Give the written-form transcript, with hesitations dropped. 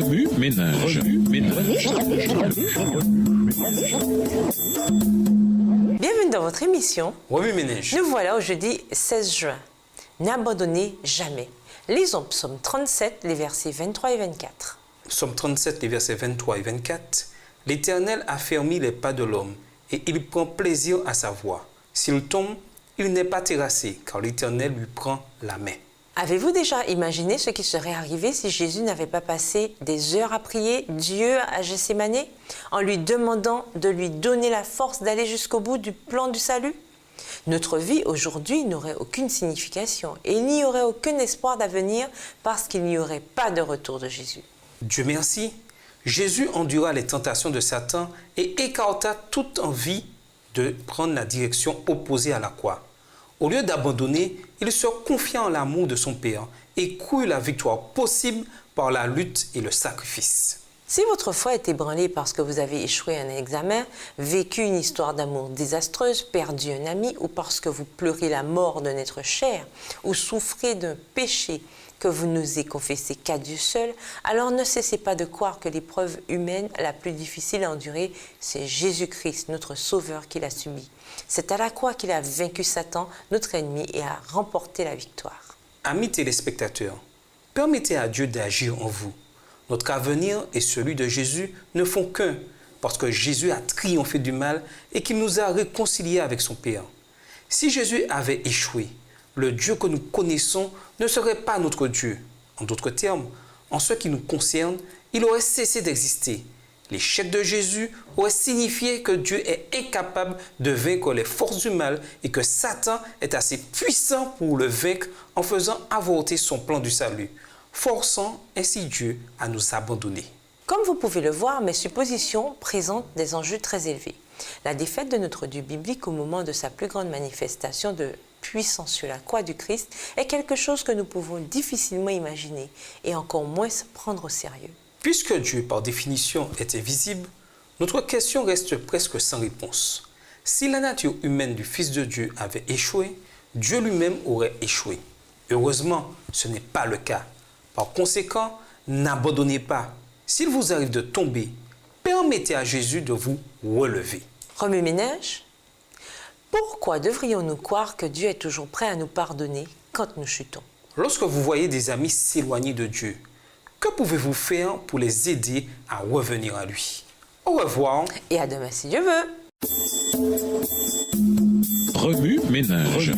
Remue ménage. Bienvenue dans votre émission. Remue ménage. Nous voilà au jeudi 16 juin. N'abandonnez jamais. Lisons Psaume 37, les versets 23 et 24. Psaume 37, les versets 23 et 24. L'Éternel a fermi les pas de l'homme, et il prend plaisir à sa voix. S'il tombe, il n'est pas terrassé, car l'Éternel lui prend la main. Avez-vous déjà imaginé ce qui serait arrivé si Jésus n'avait pas passé des heures à prier Dieu à Gethsémane, en lui demandant de lui donner la force d'aller jusqu'au bout du plan du salut? Notre vie aujourd'hui n'aurait aucune signification et il n'y aurait aucun espoir d'avenir parce qu'il n'y aurait pas de retour de Jésus. Dieu merci, Jésus endura les tentations de Satan et écarta toute envie de prendre la direction opposée à la croix. Au lieu d'abandonner, il se confia en l'amour de son Père et crut la victoire possible par la lutte et le sacrifice. Si votre foi est ébranlée parce que vous avez échoué à un examen, vécu une histoire d'amour désastreuse, perdu un ami, ou parce que vous pleurez la mort d'un être cher, ou souffrez d'un péché que vous n'osez confesser qu'à Dieu seul, alors ne cessez pas de croire que l'épreuve humaine la plus difficile à endurer, c'est Jésus-Christ, notre Sauveur, qui l'a subi. C'est à la croix qu'il a vaincu Satan, notre ennemi, et a remporté la victoire. Amis téléspectateurs, permettez à Dieu d'agir en vous. Notre avenir et celui de Jésus ne font qu'un, parce que Jésus a triomphé du mal et qu'il nous a réconciliés avec son Père. Si Jésus avait échoué, le Dieu que nous connaissons ne serait pas notre Dieu. En d'autres termes, en ce qui nous concerne, il aurait cessé d'exister. L'échec de Jésus aurait signifié que Dieu est incapable de vaincre les forces du mal et que Satan est assez puissant pour le vaincre en faisant avorter son plan du salut, forçant ainsi Dieu à nous abandonner. Comme vous pouvez le voir, mes suppositions présentent des enjeux très élevés. La défaite de notre Dieu biblique au moment de sa plus grande manifestation de puissance sur la croix du Christ est quelque chose que nous pouvons difficilement imaginer et encore moins prendre au sérieux. Puisque Dieu, par définition, est invisible, notre question reste presque sans réponse. Si la nature humaine du Fils de Dieu avait échoué, Dieu lui-même aurait échoué. Heureusement, ce n'est pas le cas. Par conséquent, n'abandonnez pas. S'il vous arrive de tomber, permettez à Jésus de vous relever. Remue ménage. Pourquoi devrions-nous croire que Dieu est toujours prêt à nous pardonner quand nous chutons? Lorsque vous voyez des amis s'éloigner de Dieu, que pouvez-vous faire pour les aider à revenir à lui? Au revoir. Et à demain si Dieu veut. Remue ménage.